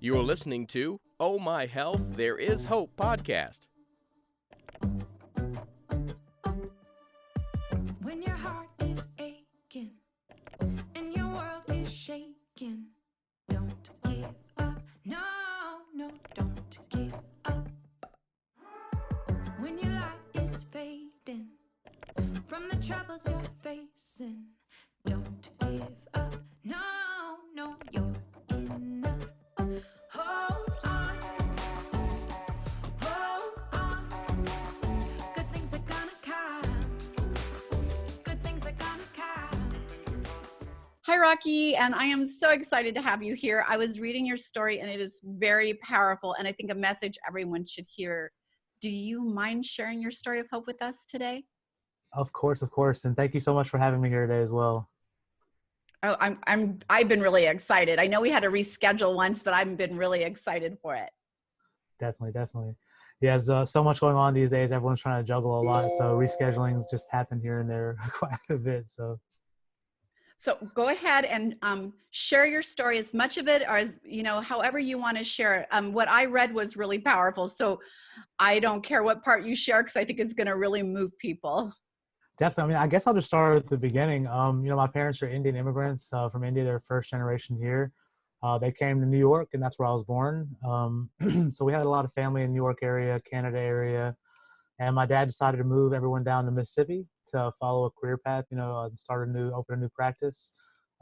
You're listening to Oh My Health, There Is Hope podcast. When your heart is aching and your world is shaking, don't give up. No, no, don't give up. When your light is fading from the troubles you're facing, don't give up. No, no, you're enough. Hold on, hold on. Good things are gonna come. Good things are gonna come. Hi, Rocky, and I am so excited to have you here. I was reading your story, and it is very powerful, and I think a message everyone should hear. Do you mind sharing your story of hope with us today? Of course, and thank you so much for having me here today as well. Oh, I've been really excited. I know we had to reschedule once, but I've been really excited for it. Definitely. Yeah, there's so much going on these days. Everyone's trying to juggle a lot, so reschedulings just happen here and there quite a bit. So go ahead and share your story, as much of it or as however you want to share it. What I read was really powerful, so I don't care what part you share because I think it's going to really move people. definitely. I mean, I guess I'll just start at the beginning. My parents are Indian immigrants from India. They're first generation here. They came to New York, and that's where I was born. So we had a lot of family in New York area, Canada area. And my dad decided to move everyone down to Mississippi to follow a career path, open a new practice,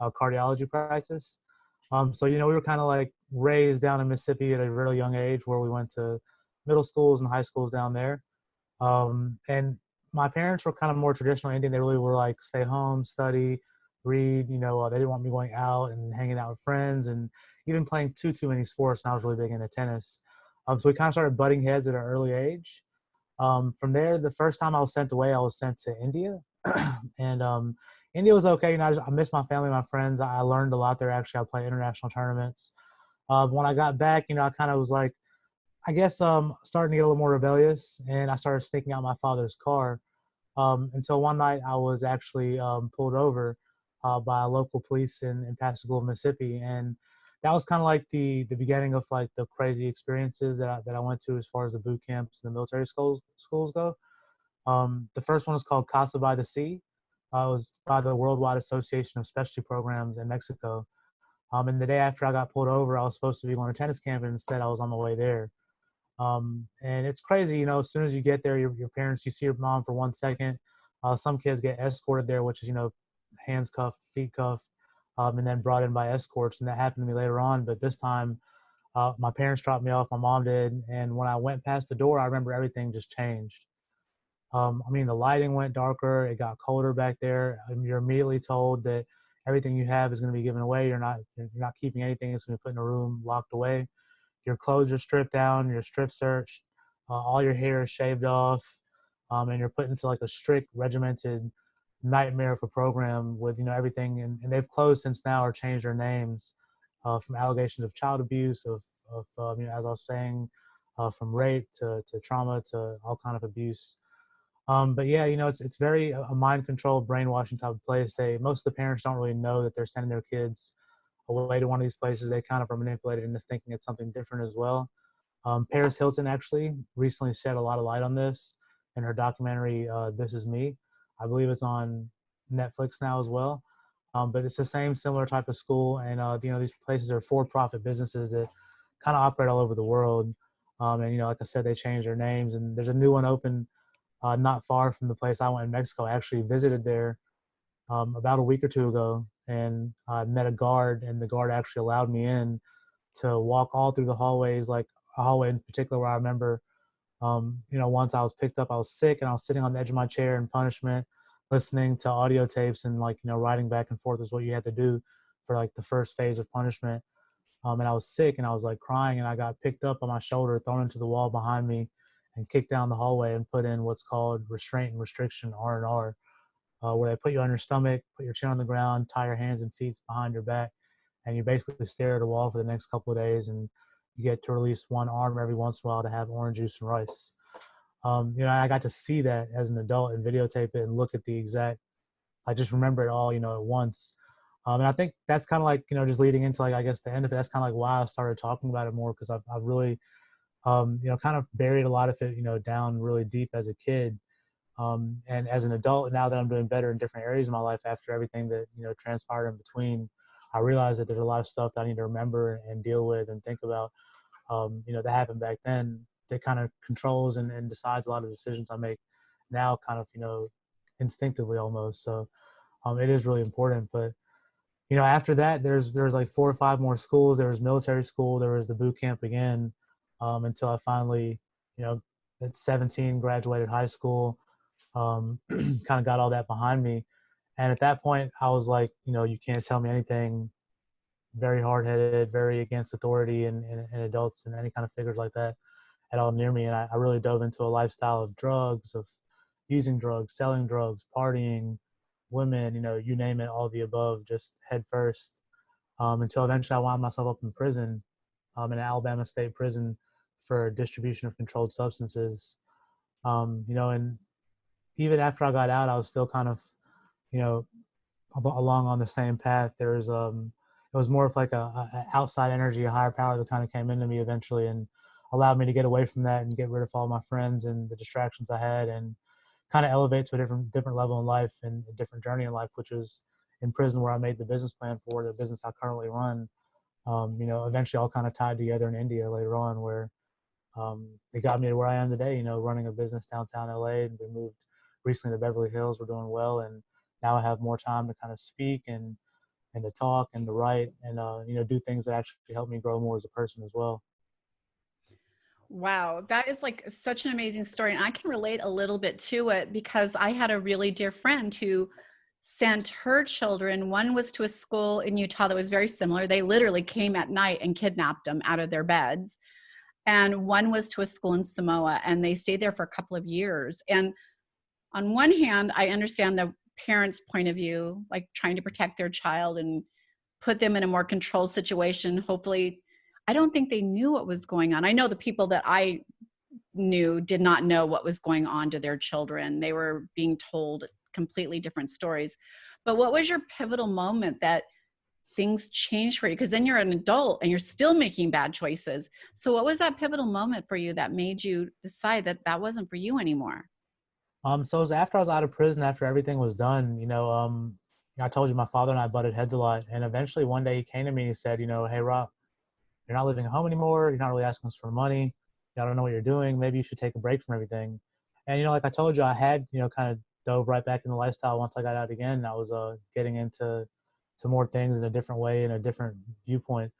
cardiology practice. So we were kind of like raised down in Mississippi at a really young age where we went to middle schools and high schools down there. And my parents were kind of more traditional Indian. They really were like, stay home, study, read, they didn't want me going out and hanging out with friends and even playing too many sports. And I was really big into tennis. So we kind of started butting heads at an early age. From there, the first time I was sent away, I was sent to India. And India was okay. I missed my family, my friends. I learned a lot there. Actually, I played international tournaments. When I got back, I kind of was like, I guess starting to get a little more rebellious, and I started sneaking out my father's car until one night I was actually pulled over by local police in Pascagoula, Mississippi. And that was kind of like the beginning of like the crazy experiences that I went to as far as the boot camps and the military schools go. The first one was called Casa by the Sea. It was by the Worldwide Association of Specialty Programs in Mexico. And the day after I got pulled over, I was supposed to be going to tennis camp, and instead I was on my way there. And it's crazy, as soon as you get there, your parents, you see your mom for 1 second. Some kids get escorted there, which is, hands cuffed, feet cuffed, and then brought in by escorts. And that happened to me later on. But this time, my parents dropped me off, my mom did. And when I went past the door, I remember everything just changed. The lighting went darker. It got colder back there. You're immediately told that everything you have is going to be given away. You're not keeping anything. It's going to be put in a room, locked away. Your clothes are stripped down. You're strip searched. All your hair is shaved off. And you're put into like a strict, regimented nightmare of a program with, everything. And they've closed since now or changed their names from allegations of child abuse, of as I was saying, from rape to trauma to all kind of abuse. But yeah, it's very a mind-controlled, brainwashing type of place. Most of the parents don't really know that they're sending their kids away to one of these places. They kind of are manipulated into thinking it's something different as well. Paris Hilton actually recently shed a lot of light on this in her documentary, This Is Me. I believe it's on Netflix now as well. But it's the same similar type of school. And, these places are for-profit businesses that kind of operate all over the world. And, like I said, they changed their names. And there's a new one open not far from the place I went in Mexico. I actually visited there about a week or two ago, and I met a guard, and the guard actually allowed me in to walk all through the hallways, like a hallway in particular where I remember, once I was picked up, I was sick, and I was sitting on the edge of my chair in punishment, listening to audio tapes and writing back and forth is what you had to do for like the first phase of punishment. And I was sick, and I was like crying, and I got picked up on my shoulder, thrown into the wall behind me, and kicked down the hallway and put in what's called restraint and restriction, R&R. Where they put you on your stomach, put your chin on the ground, tie your hands and feet behind your back, and you basically stare at a wall for the next couple of days, and you get to release one arm every once in a while to have orange juice and rice. I got to see that as an adult and videotape it and look at the exact, I just remember it all, at once. And I think that's kind of like, just leading into like, I guess the end of it, that's kind of like why I started talking about it more, because I've really, kind of buried a lot of it, down really deep as a kid. And as an adult, now that I'm doing better in different areas of my life after everything that, transpired in between, I realize that there's a lot of stuff that I need to remember and deal with and think about, that happened back then that kind of controls and decides a lot of decisions I make now kind of, instinctively almost. So it is really important. But, after that, there's like 4 or 5 more schools. There was military school. There was the boot camp again, until I finally, at 17, graduated high school, kind of got all that behind me. And at that point, I was like, you can't tell me anything. Very hard-headed, very against authority and adults and any kind of figures like that at all near me. And I really dove into a lifestyle of drugs, of using drugs, selling drugs, partying, women, you name it, all the above, just head first, until eventually I wound myself up in prison, in an Alabama state prison for distribution of controlled substances. And even after I got out, I was still kind of, you know, along on the same path. It was more of like a outside energy, a higher power that kind of came into me eventually and allowed me to get away from that and get rid of all my friends and the distractions I had, and kind of elevate to a different level in life and a different journey in life, which was in prison, where I made the business plan for the business I currently run. Eventually all kind of tied together in India later on, where it got me to where I am today, running a business downtown LA, and we moved recently to Beverly Hills. We're doing well. And now I have more time to kind of speak and to talk and to write and, do things that actually help me grow more as a person as well. Wow, that is like such an amazing story. And I can relate a little bit to it because I had a really dear friend who sent her children. One was to a school in Utah that was very similar. They literally came at night and kidnapped them out of their beds. And one was to a school in Samoa, and they stayed there for a couple of years. And on one hand, I understand the parents' point of view, like trying to protect their child and put them in a more controlled situation. Hopefully, I don't think they knew what was going on. I know the people that I knew did not know what was going on to their children. They were being told completely different stories. But what was your pivotal moment that things changed for you? Because then you're an adult and you're still making bad choices. So what was that pivotal moment for you that made you decide that that wasn't for you anymore? So it was after I was out of prison, after everything was done, I told you my father and I butted heads a lot. And eventually one day he came to me and he said, hey, Rob, you're not living at home anymore. You're not really asking us for money. I don't know what you're doing. Maybe you should take a break from everything. And, like I told you, I had, kind of dove right back in the lifestyle once I got out again. I was getting into more things in a different way, in a different viewpoint.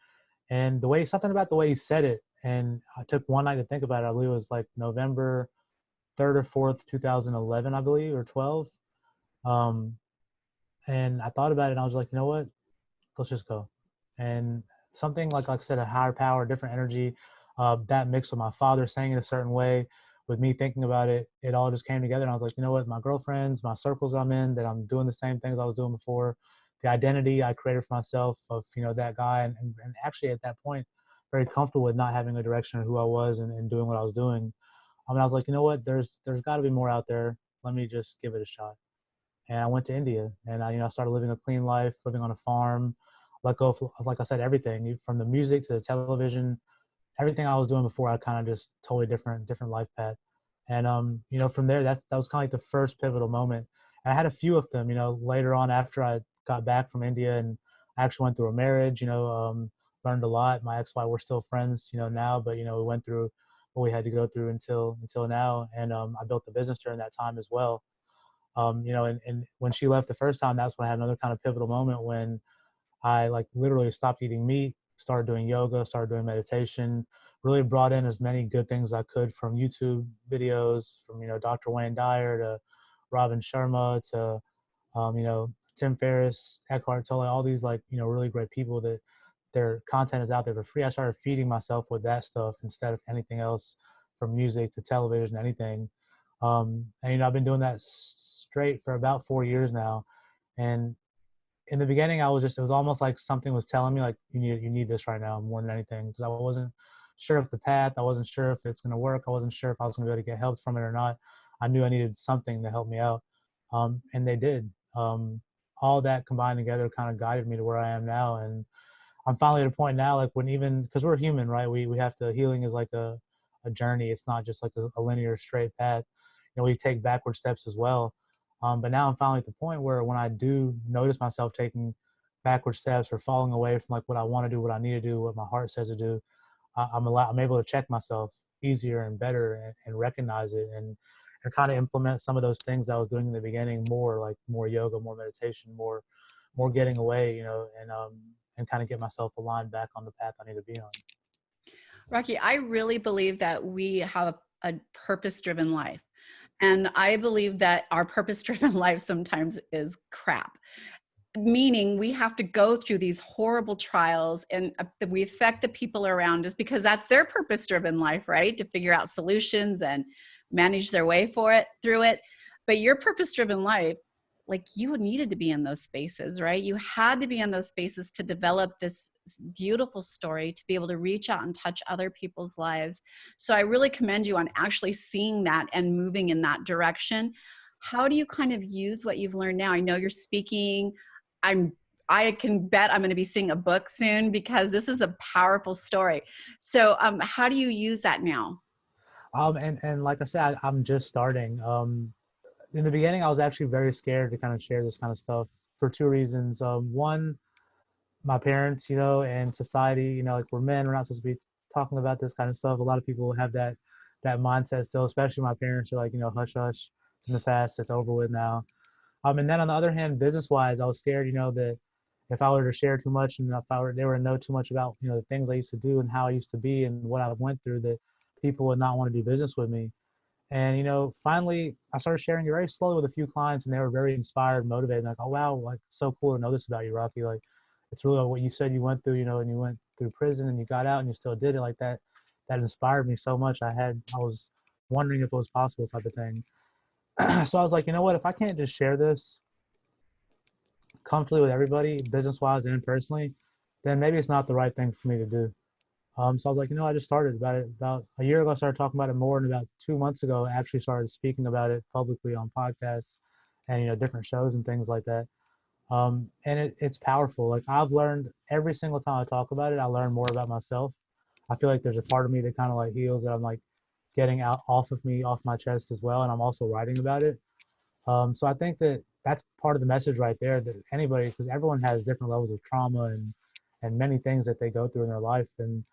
And something about the way he said it, and I took one night to think about it. I believe it was like November 3rd or 4th, 2011, I believe, or 12. Um, and I thought about it and I was like, you know what? Let's just go. And something like I said, a higher power, different energy, that mixed with my father saying it a certain way, with me thinking about it, it all just came together. And I was like, you know what? My girlfriends, my circles I'm in, that I'm doing the same things I was doing before, the identity I created for myself of, that guy. And actually at that point, very comfortable with not having a direction of who I was and doing what I was doing. I was like, you know what? There's got to be more out there. Let me just give it a shot. And I went to India, and I started living a clean life, living on a farm, let go of, like I said, everything from the music to the television, everything I was doing before. I kind of just totally different life path. And from there, that was kind of like the first pivotal moment. And I had a few of them, later on after I got back from India, and I actually went through a marriage. Learned a lot. My ex-wife, we're still friends, now, but we went through what we had to go through until now. And I built the business during that time as well. And when she left the first time, that's when I had another kind of pivotal moment when I like literally stopped eating meat, started doing yoga, started doing meditation, really brought in as many good things I could from YouTube videos, from, Dr. Wayne Dyer to Robin Sharma to, Tim Ferriss, Eckhart Tolle, all these like, really great people that their content is out there for free. I started feeding myself with that stuff instead of anything else, from music to television, anything. And, I've been doing that straight for about 4 years now. And in the beginning, it was almost like something was telling me like, you need this right now more than anything. Cause I wasn't sure of the path. I wasn't sure if it's going to work. I wasn't sure if I was going to be able to get help from it or not. I knew I needed something to help me out. And they did. all that combined together kind of guided me to where I am now. And I'm finally at a point now, like when even, because we're human, right? We have to, healing is like a journey. It's not just like a linear straight path. You know, we take backward steps as well. But now I'm finally at the point where when I do notice myself taking backward steps or falling away from like what I want to do, what I need to do, what my heart says to do, I'm able to check myself easier and better and recognize it and kind of implement some of those things I was doing in the beginning more, like more yoga, more meditation, more getting away, you know, and kind of get myself aligned back on the path I need to be on. Rocky, I really believe that we have a purpose-driven life. And I believe that our purpose-driven life sometimes is crap. Meaning we have to go through these horrible trials and we affect the people around us because that's their purpose-driven life, right? To figure out solutions and manage their way through it. But your purpose-driven life, like you needed to be in those spaces, right? You had to be in those spaces to develop this beautiful story, to be able to reach out and touch other people's lives. So I really commend you on actually seeing that and moving in that direction. How do you kind of use what you've learned now? I know you're speaking. I can bet I'm going to be seeing a book soon because this is a powerful story. So how do you use that now? And like I said, I'm just starting. In the beginning, I was actually very scared to kind of share this kind of stuff for two reasons. One, my parents, you know, and society, you know, like we're men, we're not supposed to be talking about this kind of stuff. A lot of people have that mindset still, especially my parents are like, you know, hush, hush, it's in the past, it's over with now. And then on the other hand, business-wise, I was scared, you know, that if I were to share too much and if they were to know too much about, you know, the things I used to do and how I used to be and what I went through, that people would not want to do business with me. And, you know, finally, I started sharing it very slowly with a few clients, and they were very inspired, motivated. Like, oh, wow, like, so cool to know this about you, Rocky. Like, it's really what you said you went through, you know, and you went through prison and you got out and you still did it. Like that inspired me so much. I was wondering if it was possible type of thing. So I was like, you know what, if I can't just share this comfortably with everybody, business-wise and personally, then maybe it's not the right thing for me to do. So I was like, you know, I just started about a year ago. I started talking about it more, and about 2 months ago, I actually started speaking about it publicly on podcasts and, you know, different shows and things like that. And it's powerful. Like I've learned every single time I talk about it, I learn more about myself. I feel like there's a part of me that kind of like heals that I'm like getting out off my chest as well, and I'm also writing about it. So I think that that's part of the message right there, that anybody, because everyone has different levels of trauma and many things that they go through in their life. And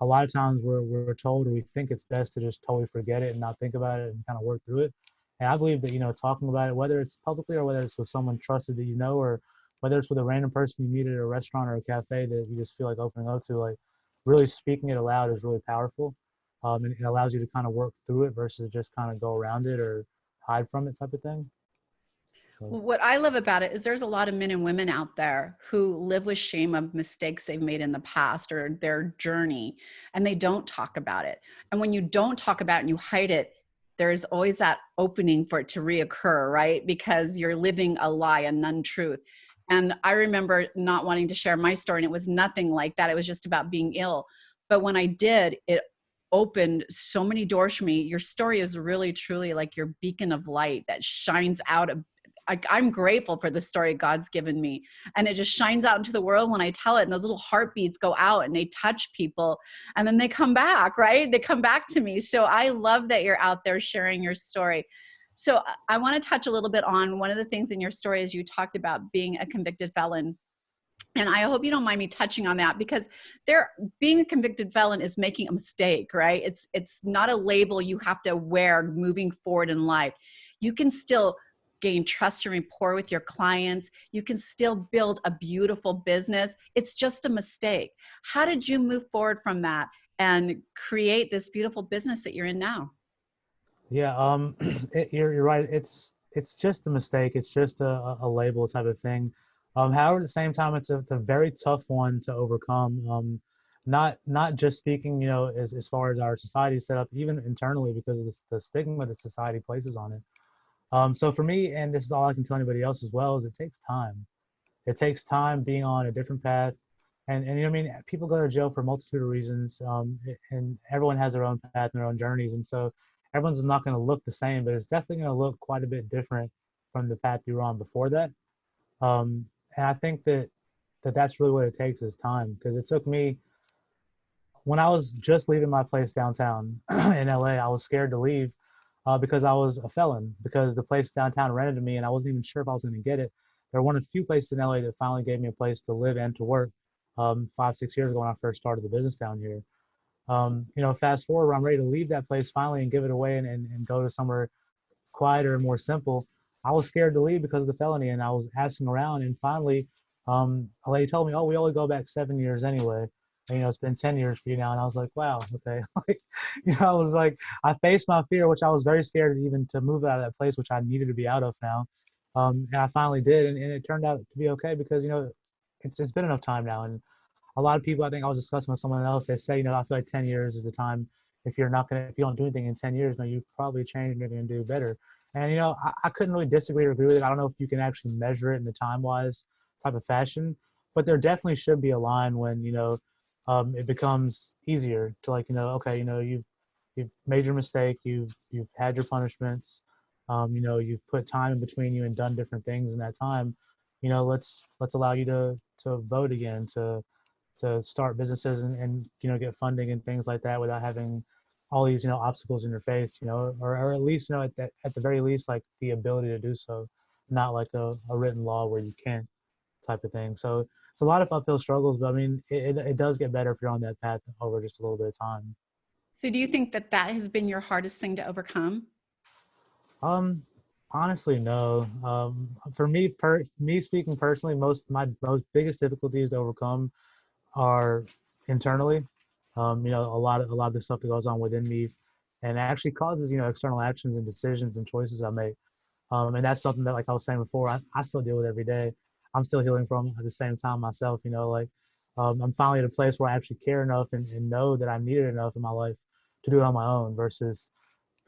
a lot of times we're told, or we think it's best to just totally forget it and not think about it and kind of work through it. And I believe that, you know, talking about it, whether it's publicly or whether it's with someone trusted that you know, or whether it's with a random person you meet at a restaurant or a cafe that you just feel like opening up to, like really speaking it aloud is really powerful. And it allows you to kind of work through it versus just kind of go around it or hide from it type of thing. So. What I love about it is there's a lot of men and women out there who live with shame of mistakes they've made in the past or their journey, and they don't talk about it. And when you don't talk about it and you hide it, there's always that opening for it to reoccur, right? Because you're living a lie, a non-truth. And I remember not wanting to share my story, and it was nothing like that. It was just about being ill. But when I did, it opened so many doors for me. Your story is really, truly like your beacon of light that shines out of, I'm grateful for the story God's given me. And it just shines out into the world when I tell it. And those little heartbeats go out and they touch people. And then they come back, right? They come back to me. So I love that you're out there sharing your story. So I want to touch a little bit on one of the things in your story is you talked about being a convicted felon. And I hope you don't mind me touching on that, because being a convicted felon is making a mistake, right? It's not a label you have to wear moving forward in life. You can still gain trust and rapport with your clients. You can still build a beautiful business. It's just a mistake. How did you move forward from that and create this beautiful business that you're in now? Yeah, you're right. It's just a mistake. It's just a label type of thing. However, at the same time, it's a very tough one to overcome. Not just speaking, you know, as far as our society is set up, even internally, because of the stigma that society places on it. So for me, and this is all I can tell anybody else as well, is it takes time. It takes time being on a different path. And you know what I mean? People go to jail for a multitude of reasons, and everyone has their own path and their own journeys. And so everyone's not going to look the same, but it's definitely going to look quite a bit different from the path you were on before that. And I think that's really what it takes is time, because it took me, when I was just leaving my place downtown in LA, I was scared to leave because I was a felon, because the place downtown rented to me and I wasn't even sure if I was going to get it. There were one of the few places in LA that finally gave me a place to live and to work 5, 6 years ago when I first started the business down here. Fast forward, I'm ready to leave that place finally and give it away and go to somewhere quieter and more simple. I was scared to leave because of the felony, and I was asking around, and finally, a lady told me, "Oh, we only go back 7 years anyway. And, it's been 10 years for you now." And I was like, "Wow, okay." Like, I was like, I faced my fear, which I was very scared even to move out of that place, which I needed to be out of now. And I finally did, and it turned out to be okay because it's been enough time now. And a lot of people, I think I was discussing with someone else, they say, I feel like 10 years is the time. If you don't do anything in 10 years, you probably change and you're going to do better. And, I couldn't really disagree or agree with it. I don't know if you can actually measure it in the time-wise type of fashion, but there definitely should be a line when, it becomes easier to, like, okay, you've made your mistake, you've had your punishments, you've put time in between you and done different things in that time. Let's allow you to vote again, to start businesses and get funding and things like that without having all these obstacles in your face, or at least at the very least, like, the ability to do so, not like a written law where you can't, type of thing. So it's a lot of uphill struggles, but I mean it does get better if you're on that path over just a little bit of time. So do you think that that has been your hardest thing to overcome? um Honestly, no. For me, me speaking personally, most biggest difficulties to overcome are internally. A lot of the stuff that goes on within me, and actually causes external actions and decisions and choices I make. And that's something that, like I was saying before, I still deal with every day. I'm still healing from at the same time myself. Like, I'm finally at a place where I actually care enough and know that I need it enough in my life to do it on my own versus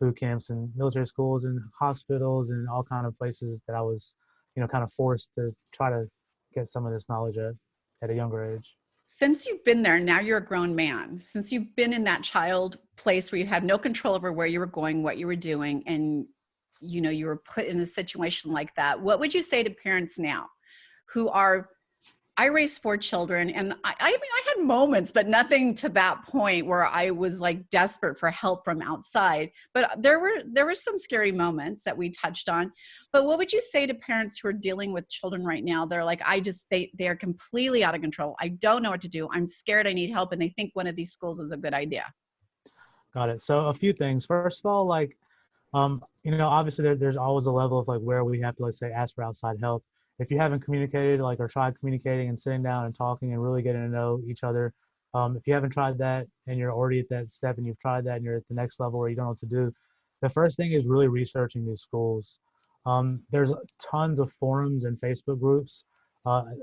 boot camps and military schools and hospitals and all kind of places that I was, kind of forced to try to get some of this knowledge at a younger age. Since you've been there, now you're a grown man. Since you've been in that child place where you had no control over where you were going, what you were doing, and you were put in a situation like that, what would you say to parents now who are, I raised 4 children, and I mean, I had moments, but nothing to that point where I was like desperate for help from outside. But there were some scary moments that we touched on. But what would you say to parents who are dealing with children right now? They're like, they are completely out of control. I don't know what to do. I'm scared. I need help, and they think one of these schools is a good idea. Got it. So a few things. First of all, like, obviously there's always a level of, like, where we have to, let's say, ask for outside help. If you haven't communicated, like, or tried communicating and sitting down and talking and really getting to know each other, if you haven't tried that and you're already at that step and you've tried that and you're at the next level where you don't know what to do, the first thing is really researching these schools. There's tons of forums and Facebook groups.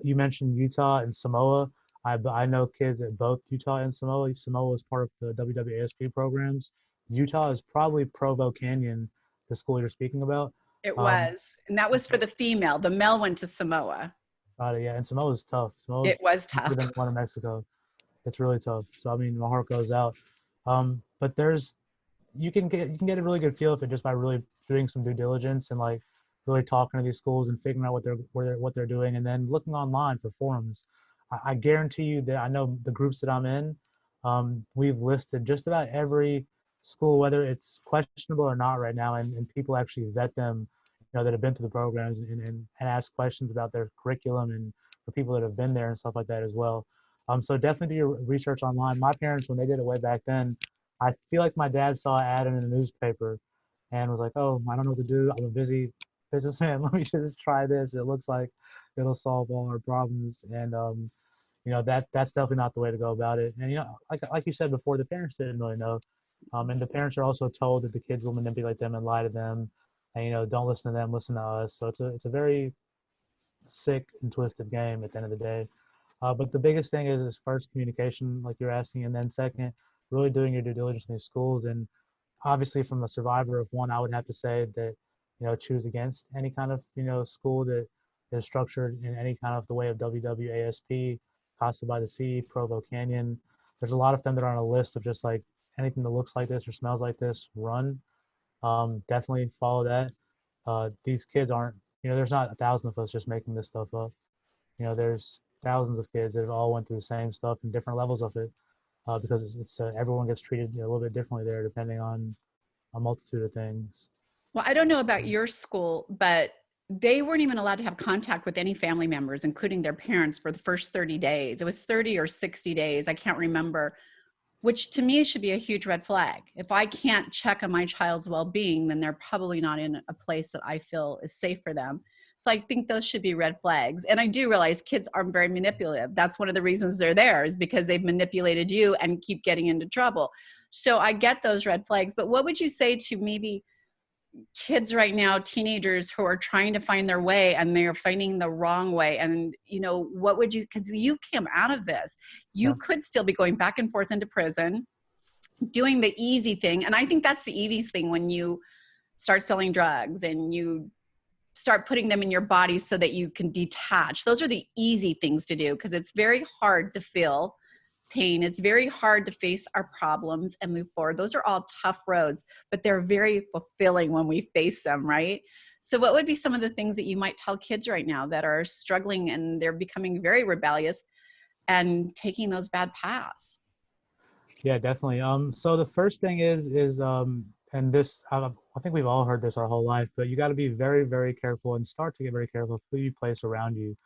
You mentioned Utah and Samoa. I know kids at both Utah and Samoa. Samoa is part of the WWASP programs. Utah is probably Provo Canyon, the school you're speaking about. It Um, was, and that was for the female. The male went to Samoa. yeah, and Samoa is tough. Samoa's It was tougher tough. than the one in Mexico. It's really tough. So I mean, my heart goes out. But you can get a really good feel of it just by really doing some due diligence and, like, really talking to these schools and figuring out what they're doing, and then looking online for forums. I guarantee you that I know the groups that I'm in. We've listed just about every school, whether it's questionable or not right now, and people actually vet them, that have been through the programs and ask questions about their curriculum and for people that have been there and stuff like that as well. So definitely do your research online. My parents, when they did it way back then, I feel like my dad saw an ad in the newspaper and was like, "Oh, I don't know what to do. I'm a busy businessman. Let me just try this. It looks like it'll solve all our problems." And that's definitely not the way to go about it. And like you said before, the parents didn't really know, and the parents are also told that the kids will manipulate them and lie to them, and don't listen to them, listen to us. So it's a very sick and twisted game at the end of the day. But the biggest thing is first communication, like you're asking, and then second, really doing your due diligence in these schools. And obviously, from a survivor of one, I would have to say that choose against any kind of school that is structured in any kind of the way of WWASP, Casa by the Sea, Provo Canyon. There's a lot of them that are on a list of just like anything that looks like this or smells like this, run. Definitely follow that. These kids aren't there's not 1,000 of us just making this stuff up. There's thousands of kids that have all went through the same stuff and different levels of it, because it's everyone gets treated a little bit differently there depending on a multitude of things. Well, I don't know about your school, but they weren't even allowed to have contact with any family members, including their parents, for the first 30 days. It was 30 or 60 days. I can't remember, which to me should be a huge red flag. If I can't check on my child's well-being, then they're probably not in a place that I feel is safe for them. So I think those should be red flags. And I do realize kids are very manipulative. That's one of the reasons they're there, is because they've manipulated you and keep getting into trouble. So I get those red flags. But what would you say to maybe kids right now, teenagers who are trying to find their way and they're finding the wrong way? And, what would you, because you came out of this, you could still be going back and forth into prison, doing the easy thing. And I think that's the easy thing when you start selling drugs and you start putting them in your body so that you can detach. Those are the easy things to do, because it's very hard to feel pain. It's very hard to face our problems and move forward. Those are all tough roads, but they're very fulfilling when we face them, right? So what would be some of the things that you might tell kids right now that are struggling and they're becoming very rebellious and taking those bad paths? Yeah, definitely. So the first thing is and this, I think we've all heard this our whole life, but you got to be very, very careful and start to get very careful of who you place around you,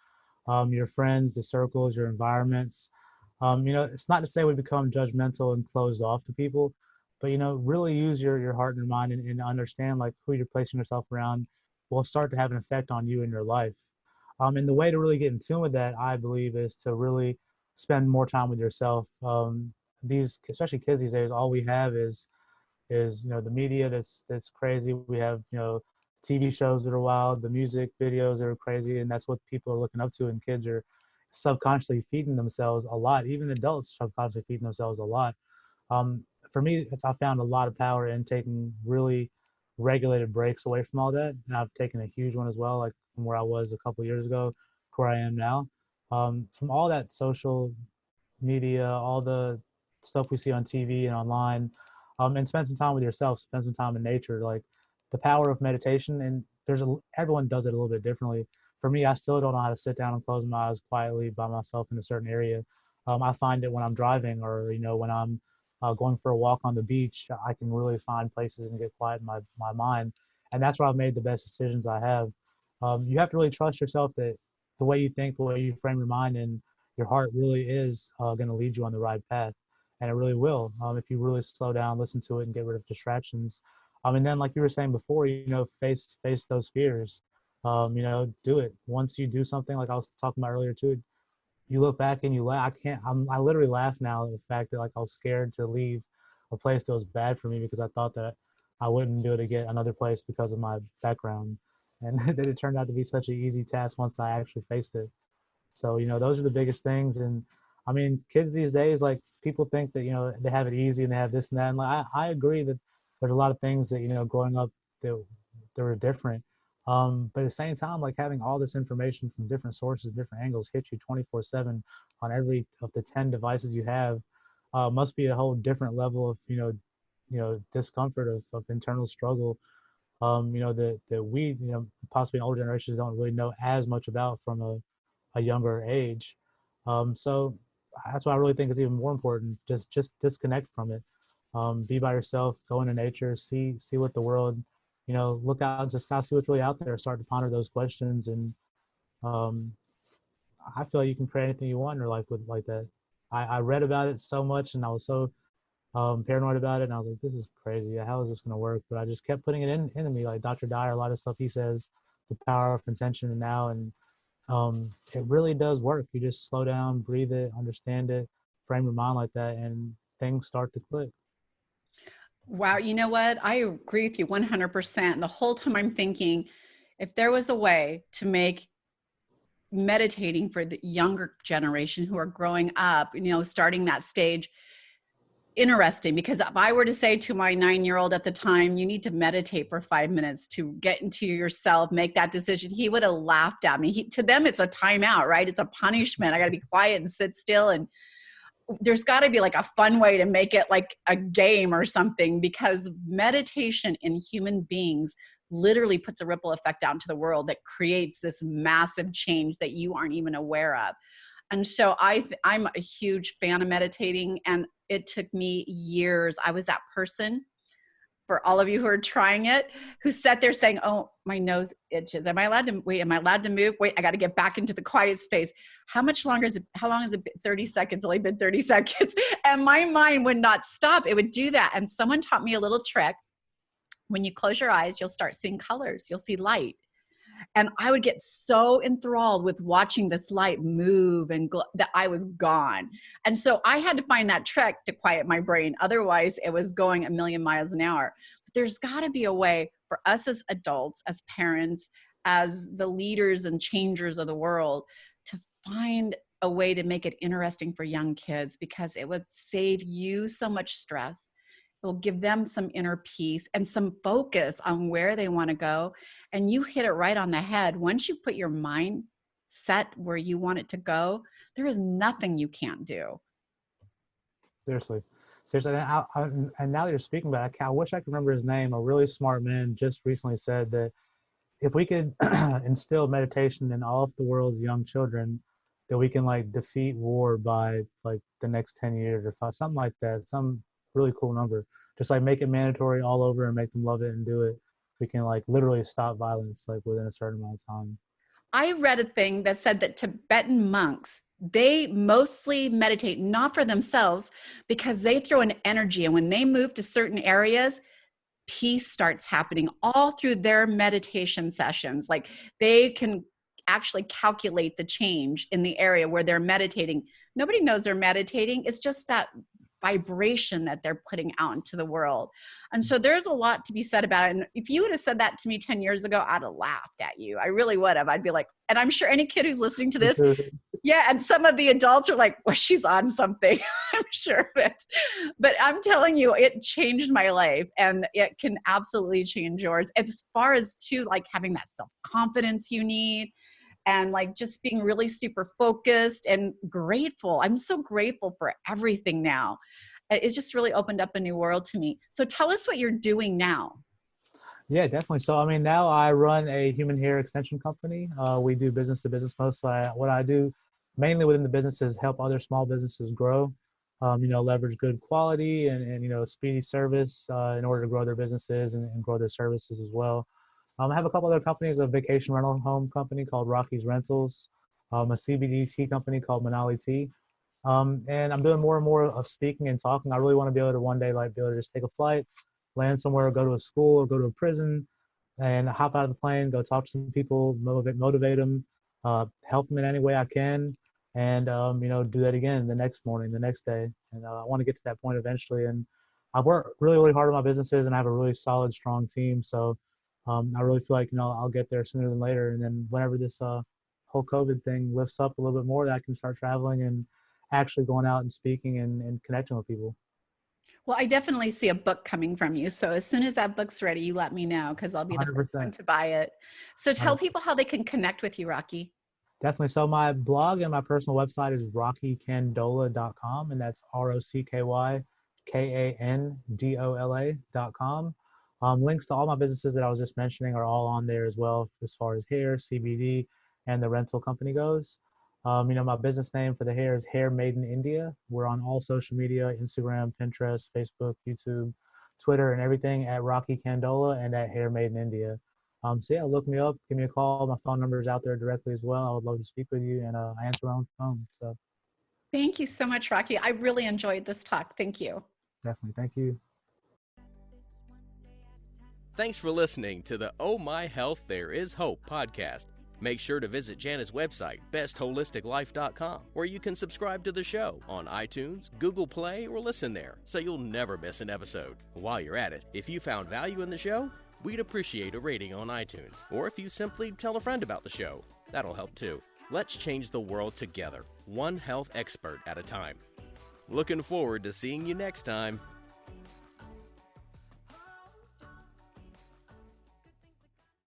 your friends, the circles, your environments. It's not to say we become judgmental and closed off to people, but, really use your heart and your mind and understand like who you're placing yourself around will start to have an effect on you in your life. And the way to really get in tune with that, I believe, is to really spend more time with yourself. These, especially kids these days, all we have is the media that's crazy. We have TV shows that are wild, the music videos that are crazy, and that's what people are looking up to. And kids are subconsciously feeding themselves a lot. Even adults subconsciously feeding themselves a lot. For me, I found a lot of power in taking really regulated breaks away from all that, and I've taken a huge one as well, like from where I was a couple of years ago to where I am now. From all that social media, all the stuff we see on TV and online, and spend some time with yourself, spend some time in nature. Like the power of meditation, and everyone does it a little bit differently. For me, I still don't know how to sit down and close my eyes quietly by myself in a certain area. I find it when I'm driving, or when I'm going for a walk on the beach. I can really find places and get quiet in my mind, and that's where I've made the best decisions I have. You have to really trust yourself that the way you think, the way you frame your mind and your heart really is going to lead you on the right path, and it really will, if you really slow down, listen to it, and get rid of distractions. And then, like you were saying before, face those fears. Do it. Once you do something, like I was talking about earlier too, you look back and you laugh. I literally laugh now at the fact that like I was scared to leave a place that was bad for me because I thought that I wouldn't be able to get another place because of my background. And then it turned out to be such an easy task once I actually faced it. So, those are the biggest things. And I mean, kids these days, like people think that, they have it easy and they have this and that. And like, I agree that there's a lot of things that, growing up that were different. But at the same time, like having all this information from different sources, different angles hit you 24/7 on every of the 10 devices you have, must be a whole different level of, discomfort of internal struggle, that we, possibly in older generations don't really know as much about from a younger age. So that's why I really think it's even more important. Just disconnect from it. Be by yourself, go into nature, see what the world, look out, just kind of see what's really out there, start to ponder those questions. And I feel like you can create anything you want in your life with like that. I read about it so much and I was so paranoid about it, and I was like, this is crazy. How is this going to work? But I just kept putting it into me, like Dr. Dyer, a lot of stuff he says, the power of intention and now, and it really does work. You just slow down, breathe it, understand it, frame your mind like that, and things start to click. Wow. You know what? I agree with you 100%. The whole time I'm thinking, if there was a way to make meditating for the younger generation who are growing up, starting that stage, interesting, because if I were to say to my 9-year-old at the time, you need to meditate for 5 minutes to get into yourself, make that decision, he would have laughed at me. To them, it's a timeout, right? It's a punishment. I got to be quiet and sit still. And there's got to be like a fun way to make it like a game or something, because meditation in human beings literally puts a ripple effect out into the world that creates this massive change that you aren't even aware of. And so I'm a huge fan of meditating, and it took me years. I was that person, for all of you who are trying it, who sat there saying, oh, my nose itches. Am I allowed to wait? Am I allowed to move? Wait, I got to get back into the quiet space. How long has it been? 30 seconds, only been 30 seconds. And my mind would not stop. It would do that. And someone taught me a little trick. When you close your eyes, you'll start seeing colors. You'll see light. And I would get so enthralled with watching this light move and that I was gone. And so I had to find that trick to quiet my brain. Otherwise, it was going a million miles an hour. But there's got to be a way for us as adults, as parents, as the leaders and changers of the world, to find a way to make it interesting for young kids, because it would save you so much stress. It will give them some inner peace and some focus on where they want to go. And you hit it right on the head. Once you put your mind set where you want it to go, there is nothing you can't do. Seriously. And now that you're speaking about it, I wish I could remember his name. A really smart man just recently said that if we could instill meditation in all of the world's young children, that we can like defeat war by like the next 10 years or something like that. Some really cool number. Just like make it mandatory all over and make them love it and do it. We can like literally stop violence like within a certain amount of time. I read a thing that said that Tibetan monks, they mostly meditate not for themselves, because they throw an energy, and when they move to certain areas, peace starts happening all through their meditation sessions. Like they can actually calculate the change in the area where they're meditating. Nobody knows they're meditating. It's just that vibration that they're putting out into the world. And so there's a lot to be said about it. And if you would have said that to me 10 years ago, I'd have laughed at you. I really would have. I'd be like, and I'm sure any kid who's listening to this, yeah, and some of the adults are like, well, she's on something. I'm sure of it. But I'm telling you, it changed my life, and it can absolutely change yours. As far as too, like having that self-confidence you need, and like just being really super focused and grateful. I'm so grateful for everything now. It just really opened up a new world to me. So tell us what you're doing now. Yeah, definitely. So, I mean, now I run a human hair extension company. We do business to business most. So what I do mainly within the business is help other small businesses grow, leverage good quality and speedy service in order to grow their businesses and grow their services as well. I have a couple other companies, a vacation rental home company called Rocky's Rentals, a CBD tea company called Manali Tea. And I'm doing more and more of speaking and talking. I really want to be able to one day be able to just take a flight, land somewhere, go to a school or go to a prison, and hop out of the plane, go talk to some people, motivate them, help them in any way I can, and do that again the next morning, the next day. And I want to get to that point eventually. And I've worked really, really hard on my businesses, and I have a really solid, strong team. So I really feel like I'll get there sooner than later. And then whenever this whole COVID thing lifts up a little bit more, that I can start traveling and actually going out and speaking and connecting with people. Well, I definitely see a book coming from you. So as soon as that book's ready, you let me know, because I'll be the 100%. first one to buy it. So tell people how they can connect with you, Rocky. Definitely. So my blog and my personal website is rockykandola.com, and that's ROCKYKANDOLA.com. Links to all my businesses that I was just mentioning are all on there as well, as far as hair, CBD, and the rental company goes. My business name for the hair is Hair Made in India. We're on all social media, Instagram, Pinterest, Facebook, YouTube, Twitter, and everything at Rocky Kandola and at Hair Made in India. So yeah, look me up, give me a call. My phone number is out there directly as well. I would love to speak with you, and I answer my own phone. So Thank you so much, Rocky. I really enjoyed this talk. Thank you. definitely, thank you. Thanks for listening to the Oh My Health There Is Hope podcast. Make sure to visit Jana's website, bestholisticlife.com, where you can subscribe to the show on iTunes, Google Play, or listen there, so you'll never miss an episode. While you're at it, if you found value in the show, we'd appreciate a rating on iTunes, or if you simply tell a friend about the show, that'll help too. Let's change the world together, one health expert at a time. Looking forward to seeing you next time.